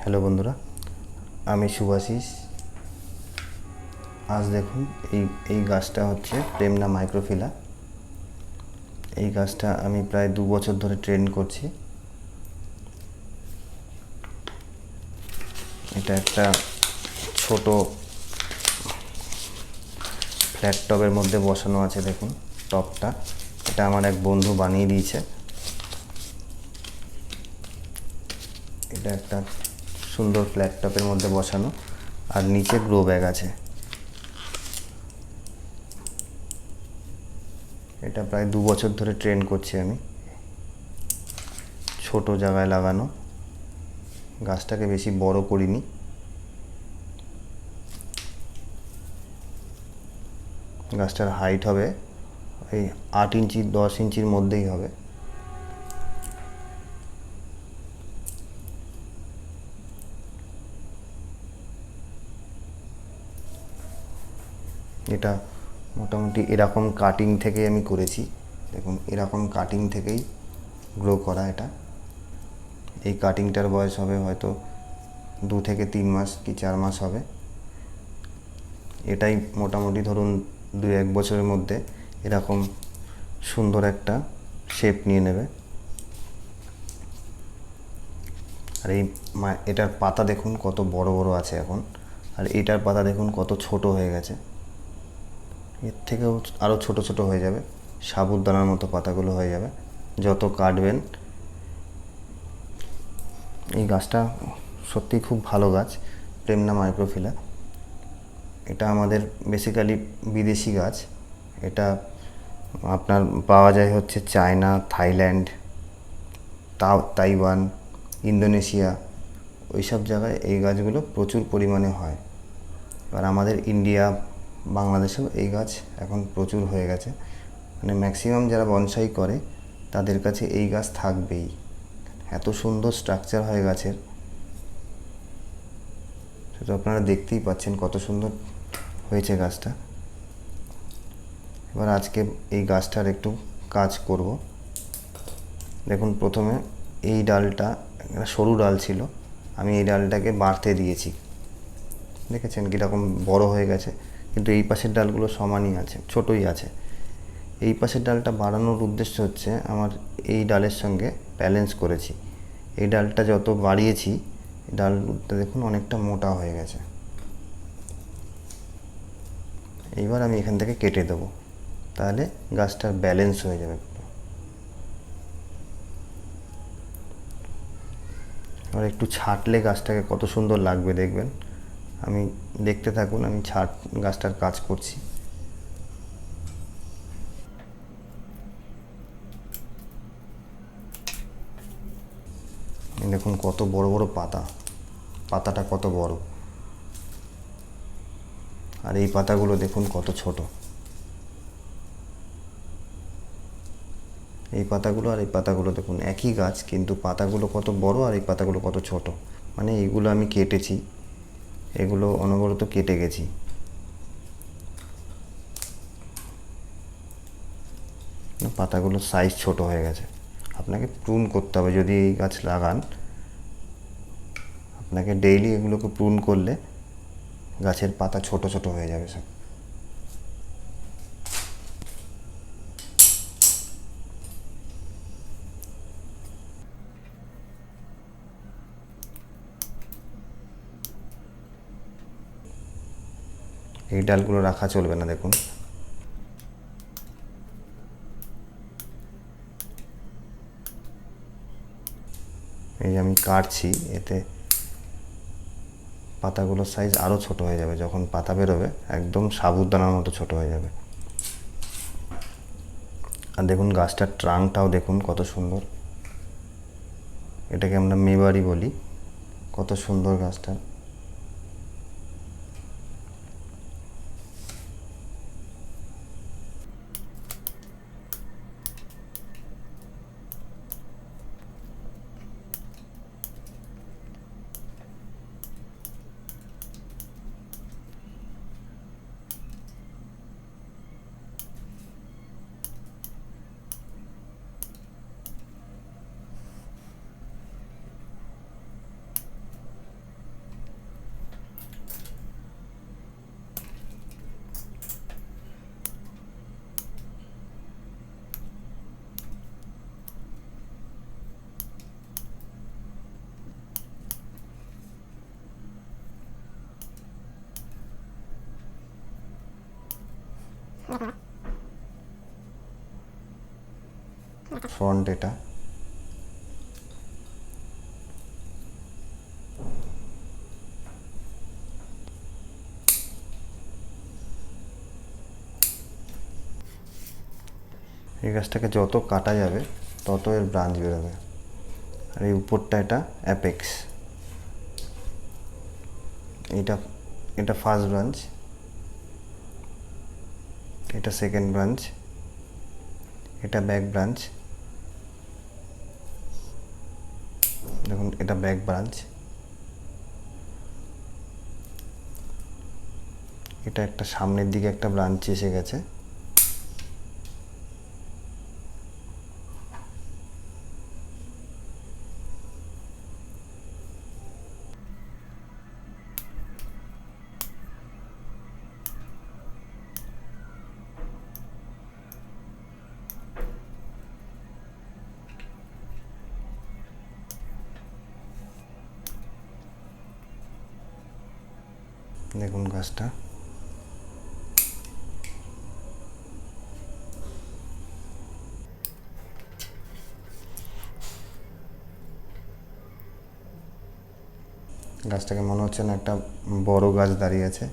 Hello বন্ধুরা, আমি শুভাশিস। আজ দেখুন এই গাছটা হচ্ছে প্রেমনা মাইক্রোফিলা। এই গাছটা আমি প্রায় 2 বছর ধরে ট্রেন করছি। এটা একটা ছোট ফ্ল্যাট টবের মধ্যে বসানো আছে। দেখুন টবটা, এটা আমার এক বন্ধু বানিয়ে দিয়েছে। এটা একটা সুন্দর ফ্ল্যাট টবের মধ্যে বসানো, আর নিচে গ্রো ব্যাগ আছে। এটা প্রায় 2 বছর ধরে ট্রেন করছি আমি। ছোট জায়গায় লাগানো, গাছটাকে বেশি বড় করিনি। গাছটার হাইট হবে এই 8 ইঞ্চি 10 ইঞ্চির মধ্যেই হবে। এটা মোটামুটি এরকম কাটিং থেকে আমি করেছি। দেখুন এরকম কাটিং থেকেই গ্রো করা। এটা এই কাটিংটার বয়স হবে হয়তো 2 থেকে 3 মাস কি 4 মাস হবে। এটাই মোটামুটি ধরুন 2-1 বছরের মধ্যে এরকম সুন্দর একটা শেপ নিয়ে নেবে। আর এটার পাতা দেখুন কত বড় বড় আছে এখন, আর এটার পাতা দেখুন কত ছোট হয়ে গেছে। এর থেকেও আরও ছোট ছোট হয়ে যাবে, সাবুদানার মতো পাতাগুলো হয়ে যাবে যত কাটবেন। এই গাছটা সত্যিই খুব ভালো গাছ, প্রেমনা মাইক্রোফিলা। এটা আমাদের বেসিক্যালি বিদেশি গাছ। এটা আপনার পাওয়া যায় হচ্ছে চায়না, থাইল্যান্ড, তাইওয়ান, ইন্দোনেশিয়া, ওইসব জায়গায় এই গাছগুলো প্রচুর পরিমাণে হয়। এবার আমাদের ইন্ডিয়া, বাংলাদেশেও এই গাছ এখন প্রচুর হয়ে গেছে। মানে ম্যাক্সিমাম যারা বনসাই করে তাদের কাছে এই গাছ থাকবেই। এত সুন্দর স্ট্রাকচার হয় গাছের, সেটা আপনারা দেখতেই পাচ্ছেন কত সুন্দর হয়েছে গাছটা। এবার আজকে এই গাছটার একটু কাজ করব। দেখুন প্রথমে এই ডালটা একটা সরু ডাল ছিল, আমি এই ডালটাকে বাড়তে দিয়েছি। দেখেছেন কীরকম বড় হয়ে গেছে, কিন্তু এই পাশের ডালগুলো সমানই আছে, ছোটই আছে। এই পাশের ডালটা বাড়ানোর উদ্দেশ্য হচ্ছে আমার এই ডালের সঙ্গে ব্যালেন্স করেছি। এই ডালটা যত বাড়িয়েছি, ডালটা দেখুন অনেকটা মোটা হয়ে গেছে। এইবার আমি এখান থেকে কেটে দেবো, তাহলে গাছটার ব্যালেন্স হয়ে যাবে। আর একটু ছাঁটলে গাছটাকে কত সুন্দর লাগবে দেখবেন। আমি দেখতে থাকুন, আমি গাছটার কাজ করছি। দেখুন কত বড় বড় পাতাটা কত বড়, আর এই পাতাগুলো দেখুন কত ছোট। এই পাতাগুলো আর এই পাতাগুলো দেখুন একই গাছ, কিন্তু পাতাগুলো কত বড় আর এই পাতাগুলো কত ছোট। মানে এইগুলো আমি কেটেছি, এগুলো অনবরত কেটে গেছি। পাতাগুলোর সাইজ ছোট হয়ে গেছে। আপনাকে প্রুন করতে হবে যদি এই গাছ লাগান। আপনাকে ডেইলি এগুলোকে প্রুন করলে গাছের পাতা ছোট ছোট হয়ে যাবে সব। এই ডালগুলো রাখা চলবে না। দেখুন এই যে আমি কাটছি, এতে পাতাগুলোর সাইজ আরও ছোট হয়ে যাবে। যখন পাতা বেরোবে একদম সাবুদানার মতো ছোট হয়ে যাবে। আর দেখুন গাছটার ট্রাঙ্কটাও দেখুন কত সুন্দর। এটাকে আমরা মেবারি বলি। কত সুন্দর গাছটা। ফ্রন্ট এটা, এই গাছটাকে যত কাটা যাবে তত এর ব্রাঞ্চ বেরোবে। আর এই উপরটা এটা অ্যাপেক্স, এটা এটা ফার্স্ট ব্রাঞ্চ, এটা সেকেন্ড ব্রাঞ্চ, এটা ব্যাক ব্রাঞ্চ, দেখুন এটা ব্যাক ব্রাঞ্চ, এটা একটা সামনের দিকে একটা ব্রাঞ্চ এসে গেছে, দেখুন গাছটা। গাছটাকে মনে হচ্ছে না একটা বড় গাছ দাঁড়িয়ে আছে।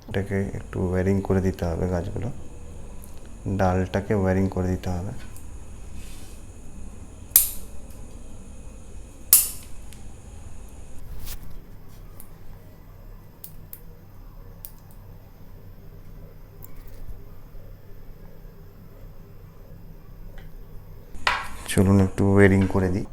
এটাকে একটু ওয়্যারিং করে দিতে হবে, গাছগুলো ডালটাকে ওয়্যারিং করে দিতে হবে। চলুন একটু ওয়্যারিং করে দিই।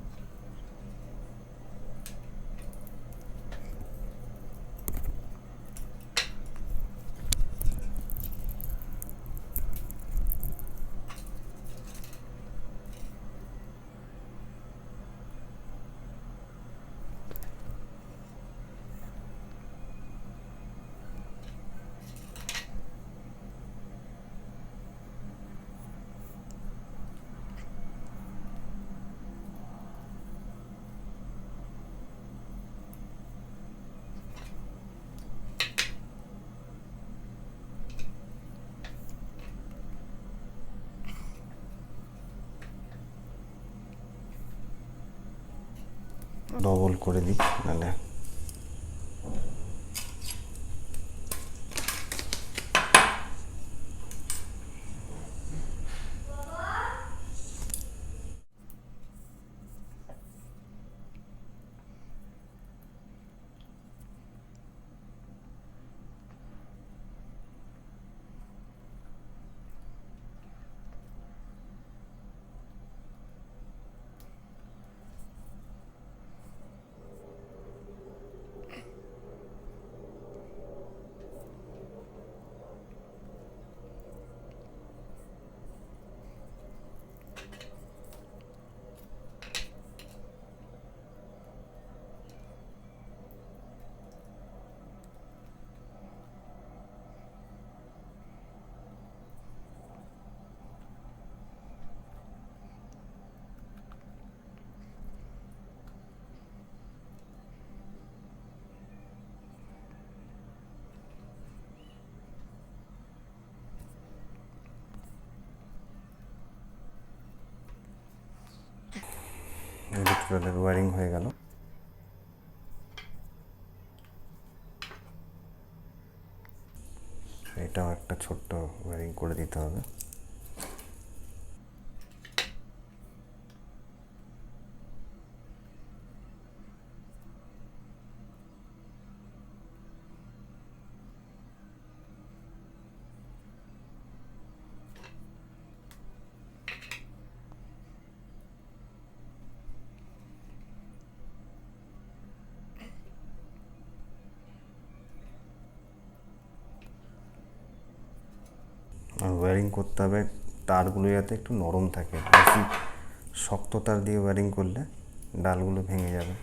ডবল করে দিই নাহলে ইলেকট্রিক্যালের ওয়্যারিং হয়ে গেল। এটাও একটা ছোট্ট ওয়্যারিং করে দিতে হবে। আর ওয়্যারিং করতে হবে তারগুলো যাতে একটু নরম থাকে, বেশি শক্ত তার দিয়ে ওয়্যারিং করলে ডালগুলো ভেঙে যাবে।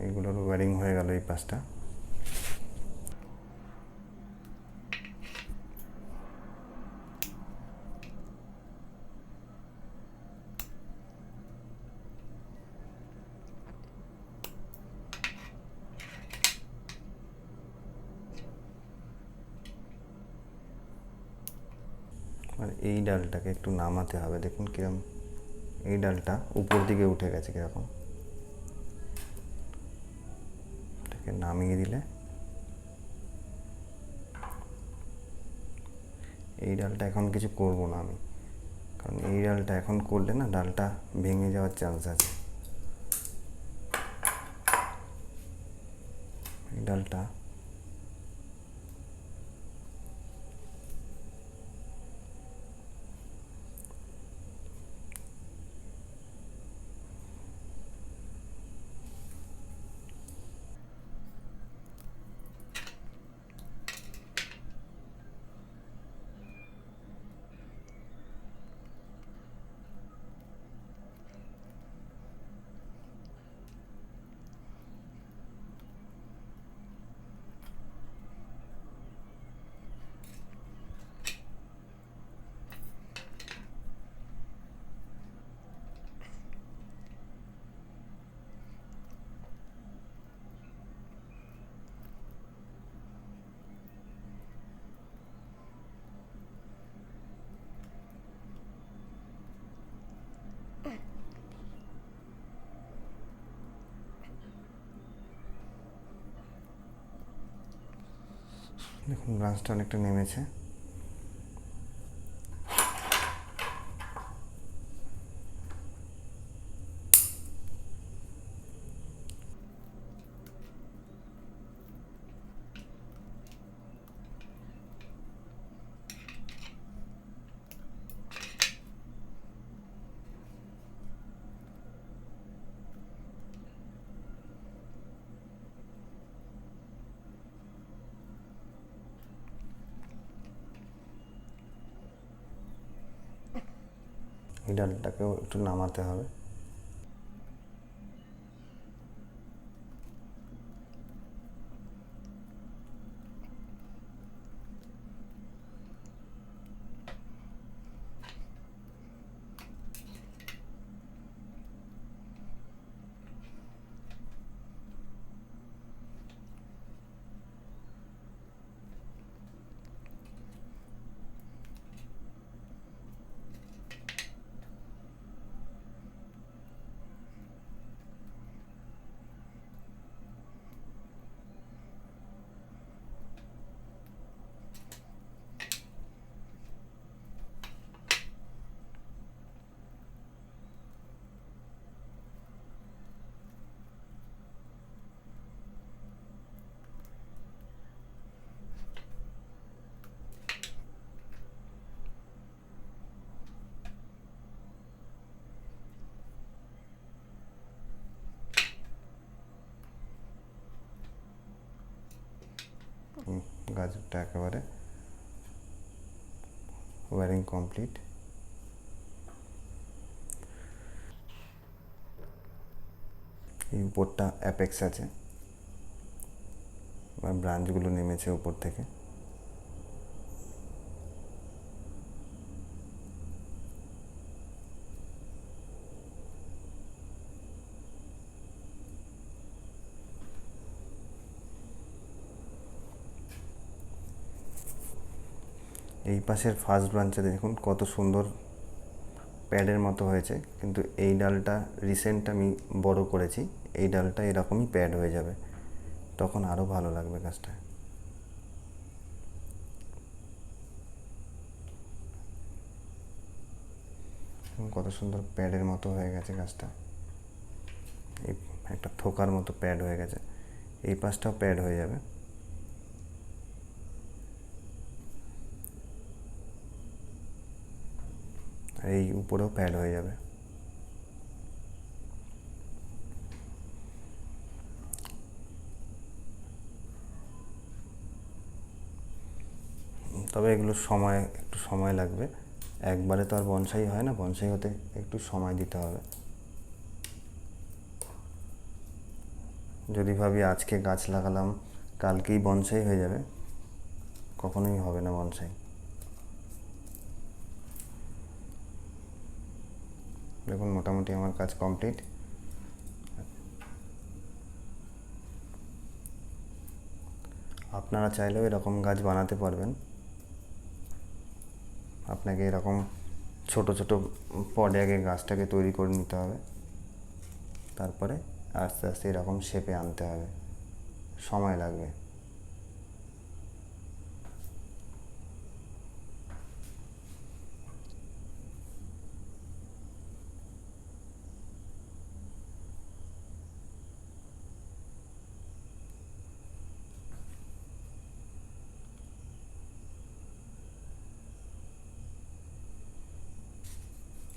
এইগুলোর ওয়্যারিং হয়ে গেল এই পাশটা। আর এই ডালটাকে একটু নামাতে হবে, দেখুন কিরকম এই ডালটা উপর দিকে উঠে গেছে কিরকম। এটাকে নামিয়ে দিলে এই ডালটা এখন কিছু করব না আমি, কারণ এই ডালটা এখন করলে না ডালটা ভেঙে যাওয়ার চান্স আছে। এই ডালটা দেখুন ব্রাঞ্চটা অনেকটা নেমেছে। এই ডালটাকেও একটু নামাতে হবে। গাজরটা একেবারে ওয়্যারিং কমপ্লিট। এই উপরটা অ্যাপেক্স আছে, ব্রাঞ্চগুলো নেমেছে উপর থেকে। এই পাশের ফার্স্ট ব্রাঞ্চে দেখুন কত সুন্দর প্যাডের মতো হয়েছে, কিন্তু এই ডালটা রিসেন্ট আমি বড় করেছি, এই ডালটা এরকমই প্যাড হয়ে যাবে, তখন আরও ভালো লাগবে গাছটা। কত সুন্দর প্যাডের মতো হয়ে গেছে গাছটা, এই একটা থোকার মতো প্যাড হয়ে গেছে। এই পাশটাও প্যাড হয়ে যাবে। আর এই উপরেও প্যাড হয়ে যাবে। তবে এগুলো একটু সময় লাগবে, একবারে তো আর বনসাই হয় না, বনসাই হতে একটু সময় দিতে হবে। যদি ভাবি আজকে গাছ লাগালাম কালকেই বনসাই হয়ে যাবে, কখনোই হবে না বনসাই। দেখুন মোটামুটি আমার কাজ কমপ্লিট। আপনারা চাইলেও এরকম গাছ বানাতে পারবেন। আপনাকে এরকম ছোট ছোট পটে আগে গাছটাকে তৈরি করে নিতে হবে, তারপরে আস্তে আস্তে এরকম শেপে আনতে হবে, সময় লাগবে।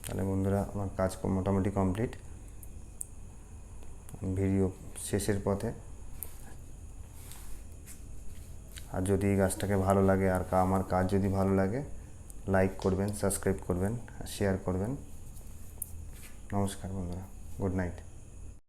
তাহলে বন্ধুরা আমার কাজ মোটামুটি কমপ্লিট। ভিডিও শেষের পথে। আর যদি এই গাছটাকে ভালো লাগে আর আমার কাজ যদি ভালো লাগে, লাইক করবেন, সাবস্ক্রাইব করবেন আর শেয়ার করবেন। নমস্কার বন্ধুরা, গুড নাইট।